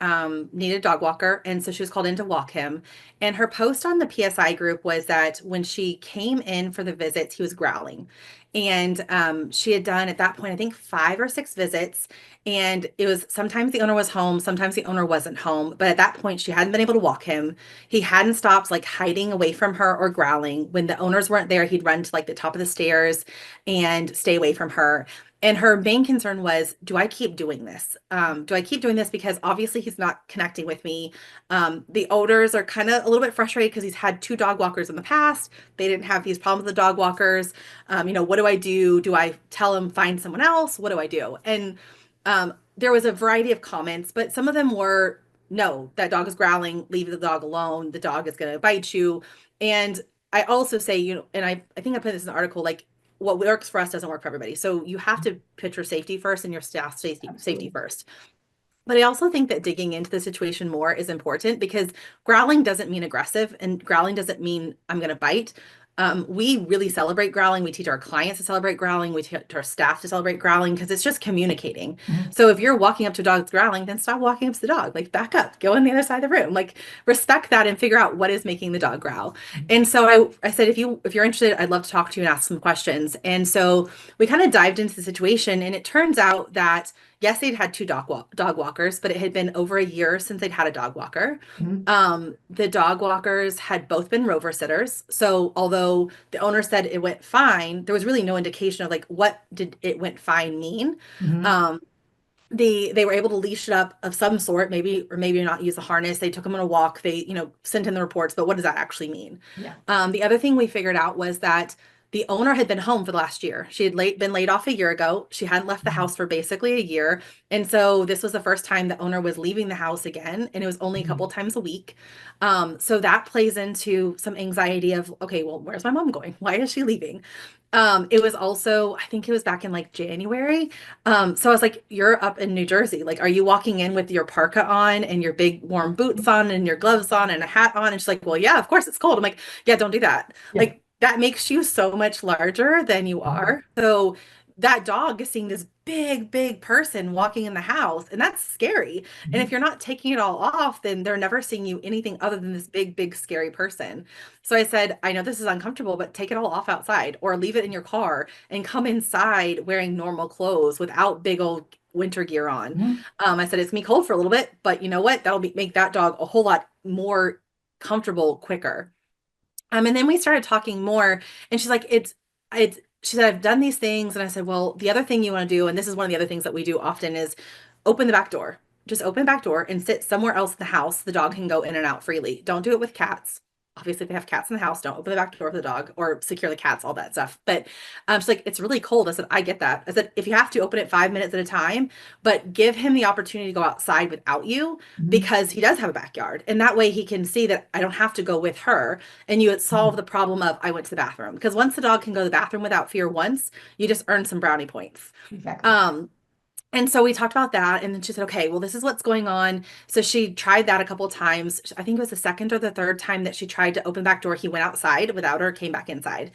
needed a dog walker, and so she was called in to walk him. And her post on the PSI group was that when she came in for the visits, he was growling. And she had done at that point, I think 5 or 6 visits. And it was sometimes the owner was home, sometimes the owner wasn't home. But at that point, she hadn't been able to walk him. He hadn't stopped like hiding away from her or growling. When the owners weren't there, he'd run to like the top of the stairs and stay away from her. And her main concern was, do I keep doing this? Do I keep doing this because obviously he's not connecting with me? The owners are kind of a little bit frustrated because he's had 2 dog walkers in the past. They didn't have these problems with the dog walkers. What do I do? Do I tell him find someone else? What do I do? And there was a variety of comments, but some of them were, no, that dog is growling, leave the dog alone. The dog is going to bite you. And I also say, and I think I put this in the article, like what works for us doesn't work for everybody. So you have to put your safety first and your staff safety Absolutely. first. But I also think that digging into the situation more is important because growling doesn't mean aggressive and growling doesn't mean I'm going to bite. We really celebrate growling. We teach our clients to celebrate growling. We teach our staff to celebrate growling because it's just communicating. Mhm. So if you're walking up to a dog that's growling, then stop walking up to the dog. Like back up, go on the other side of the room. Like respect that and figure out what is making the dog growl. And so I said, if you're interested, I'd love to talk to you and ask some questions. And so we kind of dived into the situation, and it turns out that Yes, they'd had two dog walkers, but it had been over a year since they'd had a dog walker. Mhm. The dog walkers had both been rover sitters. So although the owner said it went fine, there was really no indication of like what did it went fine mean. Mhm. Um, they were able to leash it up of some sort, maybe or maybe not use a harness. They took him on a walk. They, sent in the reports, but what does that actually mean? Yeah. The other thing we figured out was that the owner had been home for the last year. She had been laid off a year ago. She hadn't left the Mhm. house for basically a year. And so this was the first time the owner was leaving the house again. And it was only a couple Mhm. times a week. So that plays into some anxiety of, okay, well, where's my mom going? Why is she leaving? It was also, I think it was back in like January. So I was like, you're up in New Jersey. Like, are you walking in with your parka on and your big warm boots on and your gloves on and a hat on? And she's like, well, yeah, of course it's cold. I'm like, yeah, don't do that. Yeah. Like, that makes you so much larger than you Mhm. are. So that dog is seeing this big, big person walking in the house, and that's scary. And if Mhm. you're not taking it all off, then they're never seeing you anything other than this big, big, scary person. So I said, I know this is uncomfortable, but take it all off outside or leave it in your car and come inside wearing normal clothes without big old winter gear on. Mhm. I said, it's gonna be cold for a little bit, but you know what? Make that dog a whole lot more comfortable quicker. And then we started talking more, and she's like, she said, I've done these things. And I said, well, the other thing you want to do, and this is one of the other things that we do often, is open the back door. Just open the back door and sit somewhere else in the house. The dog can go in and out freely. Don't do it with cats. Obviously, if they have cats in the house, don't open the back door for the dog or secure the cats, all that stuff. But she's like, it's really cold. I said, I get that. I said, if you have to open it 5 minutes at a time, but give him the opportunity to go outside without you Mhm. because he does have a backyard. And that way he can see that I don't have to go with her and you would solve Mhm. the problem of I went to the bathroom. Because once the dog can go to the bathroom without fear once, you just earn some brownie points. Exactly. Um, and so we talked about that, and then she said, "Okay, well, this is what's going on." So she tried that a couple of times. I think it was the second or the third time that she tried to open back door. He went outside without her, came back inside.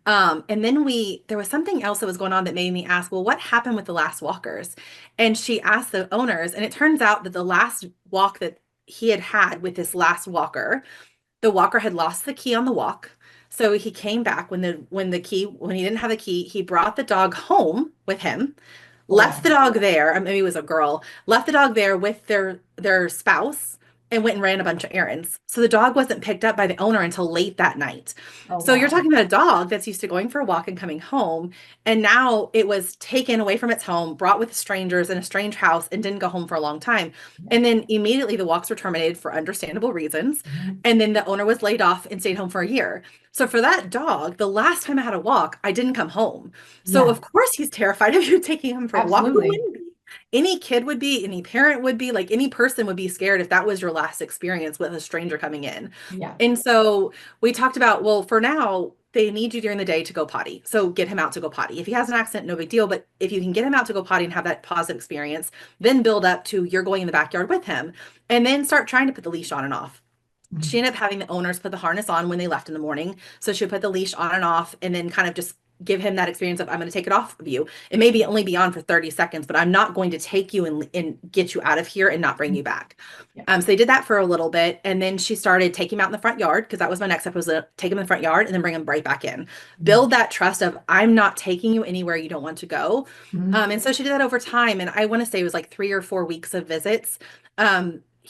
Mhm. And then there was something else that was going on that made me ask, "Well, what happened with the last walkers?" And she asked the owners, and it turns out that the last walk that he had had with this last walker, the walker had lost the key on the walk. So he came back when he didn't have the key, he brought the dog home with him, Oh, left the wow. dog there, or maybe it was a girl, left the dog there with their spouse and went and ran a bunch of errands. So the dog wasn't picked up by the owner until late that night. Oh, So you're wow. talking about a dog that's used to going for a walk and coming home, and now it was taken away from its home, brought with strangers in a strange house, and didn't go home for a long time. Yeah. And then immediately the walks were terminated for understandable reasons. Mhm. And then the owner was laid off and stayed home for a year. So for that dog, the last time I had a walk, I didn't come home. So Yeah. of course he's terrified of you taking him for a walk. Who Absolutely. wouldn't be? Any kid would be, any parent would be, like any person would be scared if that was your last experience with a stranger coming in. Yeah. And so we talked about, well, for now, they need you during the day to go potty. So get him out to go potty. If he has an accident, no big deal. But if you can get him out to go potty and have that positive experience, then build up to you're going in the backyard with him and then start trying to put the leash on and off. She Mhm. ended up having the owners put the harness on when they left in the morning. So she would put the leash on and off and then kind of just give him that experience of I'm going to take it off of you. It may be only be on for 30 seconds, but I'm not going to take you and get you out of here and not bring you back. Yeah. So they did that for a little bit. And then she started taking him out in the front yard because that was my next step was to take him in the front yard and then bring him right back in. Mhm. Build that trust of I'm not taking you anywhere you don't want to go. Mhm. And so she did that over time. And I want to say it was like 3 or 4 weeks of visits.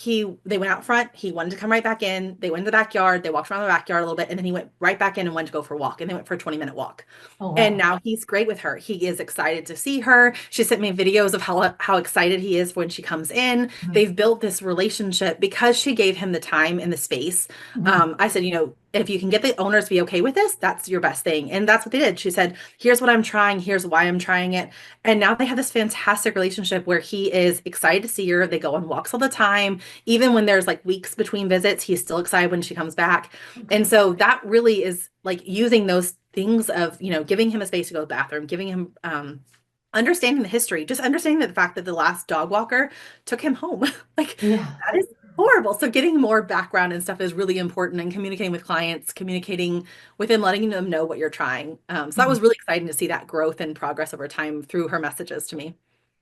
They went out front, he wanted to come right back in, they went in the backyard, they walked around the backyard a little bit, and then he went right back in and went to go for a walk, and they went for a 20-minute walk. Oh, And wow. now he's great with her. He is excited to see her. She sent me videos of how excited he is when she comes in. Mhm. They've built this relationship because she gave him the time and the space. Mhm. I said, if you can get the owners to be okay with this, that's your best thing. And that's what they did. She said, here's what I'm trying, here's why I'm trying it. And now they have this fantastic relationship where he is excited to see her. They go on walks all the time. Even when there's like weeks between visits, he's still excited when she comes back. And Okay. so that really is like using those things of, giving him a space to go to the bathroom, giving him understanding the history, just understanding the fact that the last dog walker took him home. Like Yeah. that is horrible. So getting more background and stuff is really important and communicating with clients, communicating with them, letting them know what you're trying. So that Mhm. was really exciting to see that growth and progress over time through her messages to me.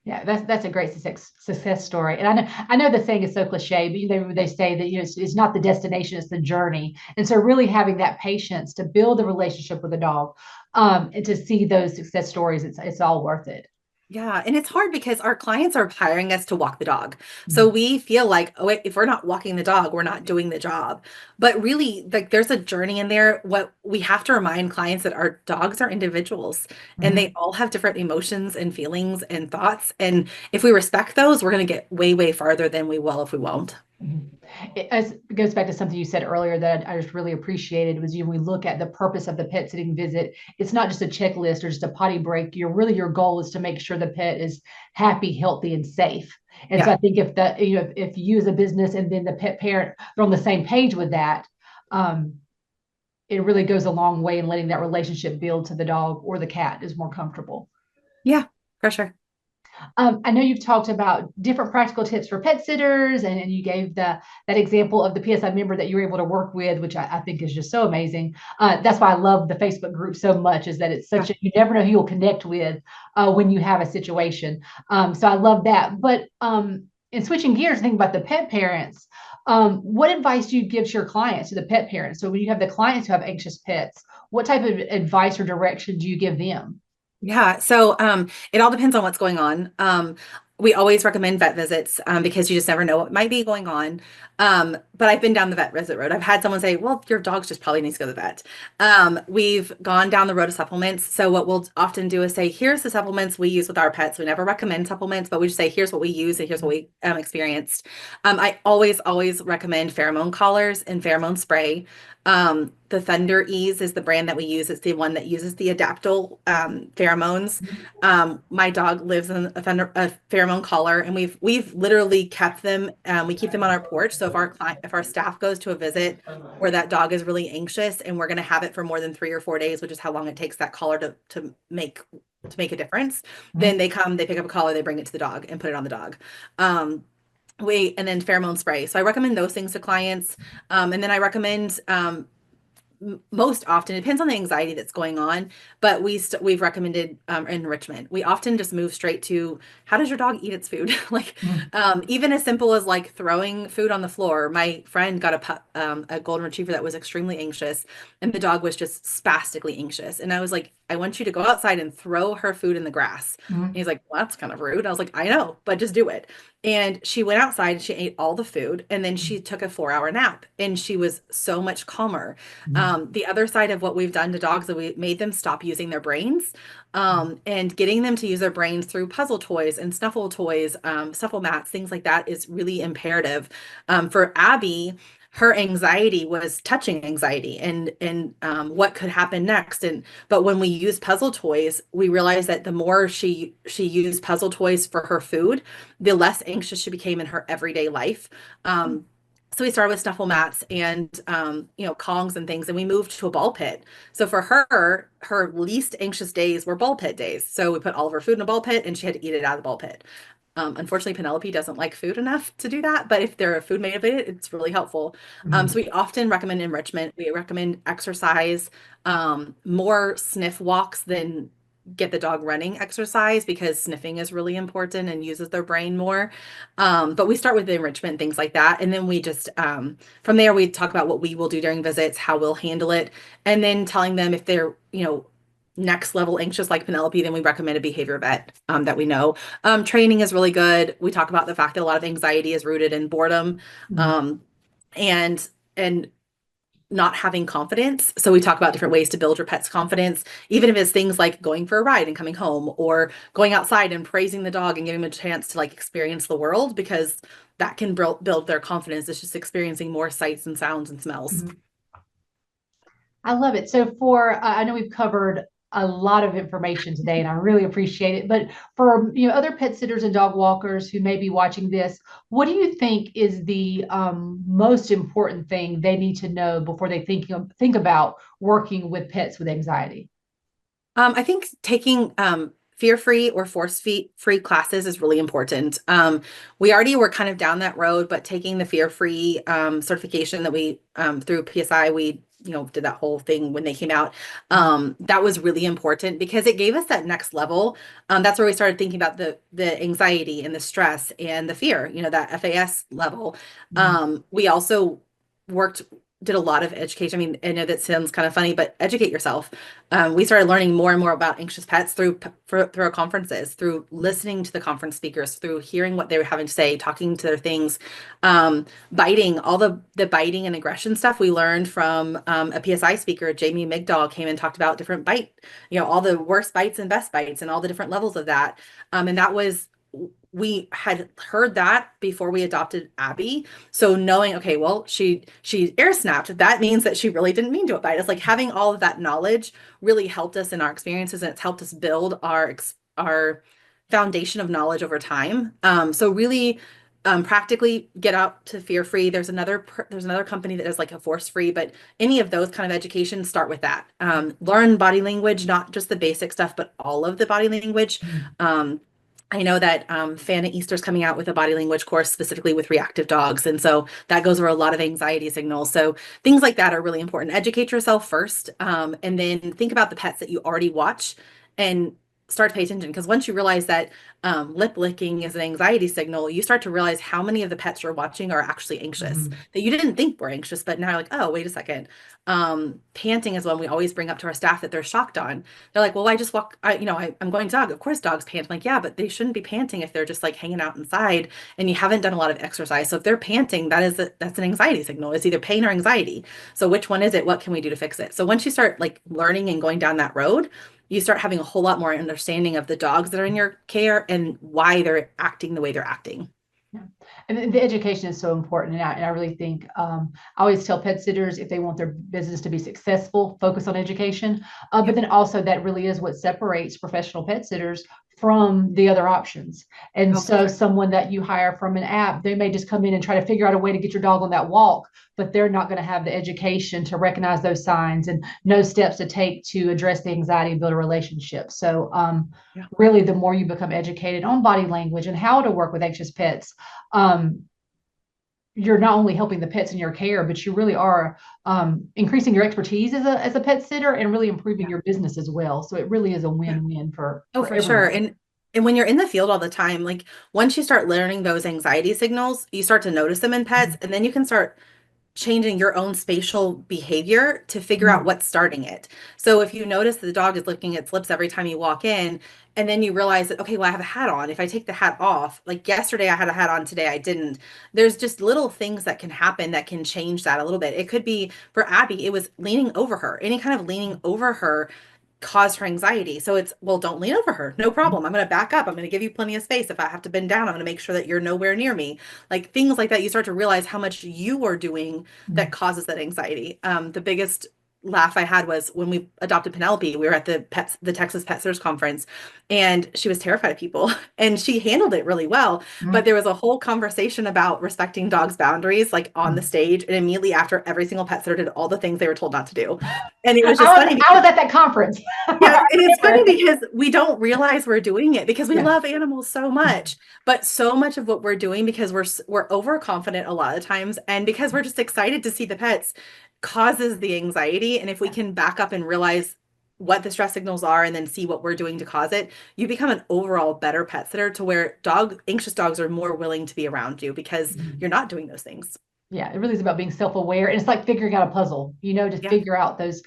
Yeah, that's a great success story. And I know the saying is so cliche, but they say that it's not the destination, it's the journey. And so really having that patience to build a relationship with a dog, and to see those success stories, it's all worth it. Yeah, and it's hard because our clients are hiring us to walk the dog. So Mhm. we feel like, oh, wait, if we're not walking the dog, we're not doing the job. But really, like there's a journey in there. What we have to remind clients that our dogs are individuals and they Mhm. all have different emotions and feelings and thoughts. And if we respect those, we're going to get way, way farther than we will if we won't. Mhm. It goes back to something you said earlier that I just really appreciated was, we look at the purpose of the pet sitting visit. It's not just a checklist or just a potty break. Your goal is to make sure the pet is happy, healthy, and safe. And so Yeah. I think if you as a business and then the pet parent are on the same page with that, um, it really goes a long way in letting that relationship build to the dog or the cat is more comfortable. Yeah, for sure. I know you've talked about different practical tips for pet sitters, and you gave that example of the PSI member that you were able to work with, which I think is just so amazing. That's why I love the Facebook group so much, is that it's Yeah. you never know who you'll connect with when you have a situation. So I love that. But in switching gears, think about the pet parents. What advice do you give to your clients, to the pet parents? So when you have the clients who have anxious pets, what type of advice or direction do you give them? Yeah, so it all depends on what's going on. We always recommend vet visits because you just never know what might be going on. But I've been down the vet visit road. I've had someone say, "Well, your dog's just probably needs to go to the vet." We've gone down the road of supplements. So what we'll often do is say, "Here's the supplements we use with our pets." We never recommend supplements, but we just say, "Here's what we use and here's what we experienced." I always recommend pheromone collars and pheromone spray. The Thunder Ease is the brand that we use. It's the one that uses the adaptol pheromones. My dog lives in a pheromone collar, and we've literally kept them. We keep them on our porch. So if our staff goes to a visit where that dog is really anxious, and we're going to have it for more than 3 or 4 days, which is how long it takes that collar to make a difference, then Mhm. they come, they pick up a collar, they bring it to the dog and put it on the dog. Um, we and then pheromone spray. So I recommend those things to clients. And then I recommend most often it depends on the anxiety that's going on, but we've recommended enrichment. We often just move straight to how does your dog eat its food? Like Mhm. even as simple as like throwing food on the floor. My friend got a golden retriever that was extremely anxious, and the dog was just spastically anxious. And I was like, I want you to go outside and throw her food in the grass. And Mhm. he's like, well, that's kind of rude. I was like, I know, but just do it. And she went outside and she ate all the food, and then she took a 4 hour nap, and she was so much calmer. Mhm. The other side of what we've done to dogs is we made them stop using their brains, and getting them to use their brains through puzzle toys and snuffle toys, snuffle mats, things like that is really imperative. For Abby, her anxiety was touching anxiety and what could happen next. And but when we used puzzle toys, we realized that the more she used puzzle toys for her food, the less anxious she became in her everyday life. So we started with snuffle mats and Kongs and things, and we moved to a ball pit. So for her, her least anxious days were ball pit days. So we put all of her food in a ball pit, and she had to eat it out of the ball pit. Unfortunately, Penelope doesn't like food enough to do that, but if they're food motivated, it's really helpful. So Mhm. we often recommend enrichment. We recommend exercise, more sniff walks than get the dog running exercise because sniffing is really important and uses their brain more. But we start with the enrichment, things like that. And then we just, from there, we talk about what we will do during visits, how we'll handle it, and then telling them if they're, next level anxious like Penelope, then we recommend a behavior vet that we know. Training is really good. We talk about the fact that a lot of anxiety is rooted in boredom, Mhm. um, and not having confidence. So we talk about different ways to build your pet's confidence, even if it's things like going for a ride and coming home, or going outside and praising the dog and giving them a chance to like experience the world, because that can build their confidence. It's just experiencing more sights and sounds and smells. Mhm. I love it. So I know we've covered a lot of information today, and I really appreciate it. But for other pet sitters and dog walkers who may be watching this, what do you think is the most important thing they need to know before they think about working with pets with anxiety? I think taking fear-free or force-free classes is really important. We already were kind of down that road, but taking the fear-free certification that we through PSI, we did that whole thing when they came out. That was really important because it gave us that next level. That's where we started thinking about the anxiety and the stress and the fear, that FAS level. Mhm. We also worked did a lot of education. I mean, I know that sounds kind of funny, but educate yourself. We started learning more and more about anxious pets through our conferences, through listening to the conference speakers, through hearing what they were having to say, talking to their things, biting, all the biting and aggression stuff we learned from a PSI speaker, Jamie Migdal, came and talked about different bite, all the worst bites and best bites and all the different levels of that. And that was we had heard that before we adopted Abby. So knowing, okay, well, she air snapped, that means that she really didn't mean to bite us. Like having all of that knowledge really helped us in our experiences, and it's helped us build our foundation of knowledge over time. So really practically get out to fear free. There's another company that does like a force free, but any of those kind of education start with that. Learn body language, not just the basic stuff, but all of the body language. I know that Fana Easter's coming out with a body language course specifically with reactive dogs. And so that goes over a lot of anxiety signals. So things like that are really important. Educate yourself first, and then think about the pets that you already watch and start to pay attention. Because once you realize that lip licking is an anxiety signal, you start to realize how many of the pets you're watching are actually anxious that you didn't think were anxious, but now you're like, oh, wait a second. Panting is one we always bring up to our staff that they're shocked on. They're like, well, I just walk, I'm going to dog. Of course, dogs pant. I'm like, yeah, but they shouldn't be panting if they're just like hanging out inside and you haven't done a lot of exercise. So if they're panting, that's an anxiety signal. It's either pain or anxiety. So which one is it? What can we do to fix it? So once you start like learning and going down that road, you start having a whole lot more understanding of the dogs that are in your care and why they're acting the way they're acting. Yeah. And the education is so important. And I really think I always tell pet sitters if they want their business to be successful, focus on education. But Yep. then also that really is what separates professional pet sitters from the other options. And Oh, for so sure. someone that you hire from an app, they may just come in and try to figure out a way to get your dog on that walk, but they're not going to have the education to recognize those signs and know steps to take to address the anxiety and build a relationship. So Yeah. really, the more you become educated on body language and how to work with anxious pets, um, you're not only helping the pets in your care, but you really are increasing your expertise as a pet sitter and really improving Yeah. your business as well. So it really is a Yeah. win-win for Oh, for for sure. everyone. And when you're in the field all the time, like once you start learning those anxiety signals, you start to notice them in pets, and then you can start changing your own spatial behavior to figure out Mhm. what's starting it. So if you notice that the dog is licking its lips every time you walk in, and then you realize that, okay, well, I have a hat on. If I take the hat off, like yesterday I had a hat on, today I didn't. There's just little things that can happen that can change that a little bit. It could be for Abby, it was leaning over her. Any kind of leaning over her caused her anxiety. So it's, well, don't lean over her. No problem. I'm going to back up. I'm going to give you plenty of space. If I have to bend down, I'm going to make sure that you're nowhere near me. Like things like that, you start to realize how much you are doing that Mhm. causes that anxiety. The biggest laugh I had was when we adopted Penelope. We were at the Texas Pet Sitters Conference, and she was terrified of people, and she handled it really well. But Mhm. there was a whole conversation about respecting dogs' boundaries, like on the stage, and immediately after, every single pet sitter did all the things they were told not to do. And it was just funny I was because at that conference. yes, I and it's funny remember. because we don't realize we're doing it because we Yeah. love animals so much. But so much of what we're doing because we're overconfident a lot of times, and because we're just excited to see the pets causes the anxiety. And if we can back up and realize what the stress signals are and then see what we're doing to cause it, you become an overall better pet sitter to where anxious dogs are more willing to be around you because Mhm. you're not doing those things. Yeah, it really is about being self-aware. And it's like figuring out a puzzle, to Yeah, figure out those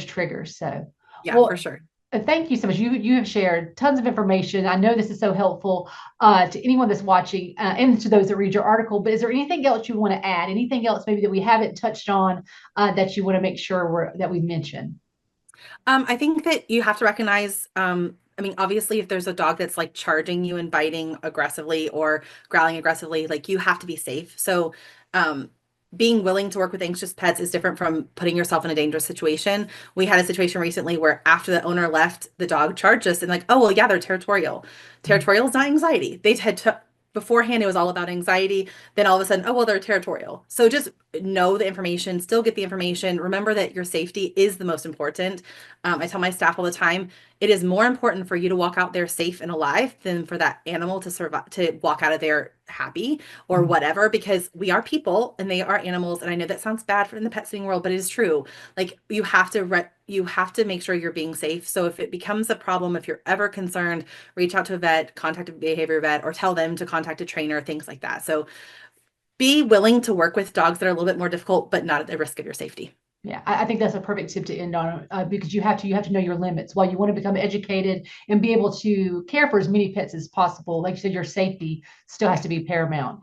triggers. So, yeah, for well, sure. thank you so much. You have shared tons of information. I know this is so helpful to anyone that's watching and to those that read your article. But is there anything else you want to add? Anything else maybe that we haven't touched on that you want to make sure that we mention? I think that you have to recognize, I mean, obviously, if there's a dog that's like charging you and biting aggressively or growling aggressively, like you have to be safe. So, being willing to work with anxious pets is different from putting yourself in a dangerous situation. We had a situation recently where after the owner left, the dog charged us and like, oh, well, yeah, they're territorial. Territorial is not anxiety. They had to, beforehand, it was all about anxiety. Then all of a sudden, oh, well, they're territorial. So just know the information, still get the information. Remember that your safety is the most important. I tell my staff all the time, it is more important for you to walk out there safe and alive than for that animal to survive, to walk out of there happy or Mhm. whatever, because we are people and they are animals. And I know that sounds bad for in the pet sitting world, but it is true. Like you have to make sure you're being safe. So if it becomes a problem, if you're ever concerned, reach out to a vet, contact a behavior vet, or tell them to contact a trainer, things like that. So be willing to work with dogs that are a little bit more difficult, but not at the risk of your safety. Yeah, I think that's a perfect tip to end on, because you have to know your limits. While you want to become educated and be able to care for as many pets as possible, like you said, your safety still has to be paramount.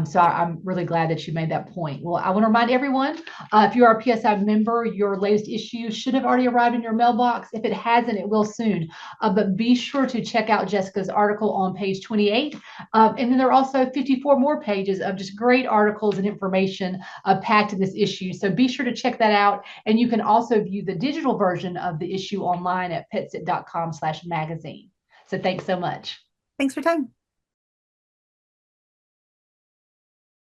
So I'm really glad that you made that point. Well, I want to remind everyone, if you are a PSI member, your latest issue should have already arrived in your mailbox. If it hasn't, it will soon. But be sure to check out Jessica's article on page 28. And then there are also 54 more pages of just great articles and information packed in this issue. So be sure to check that out. And you can also view the digital version of the issue online at petsit.com/magazine. So thanks so much. Thanks for your time.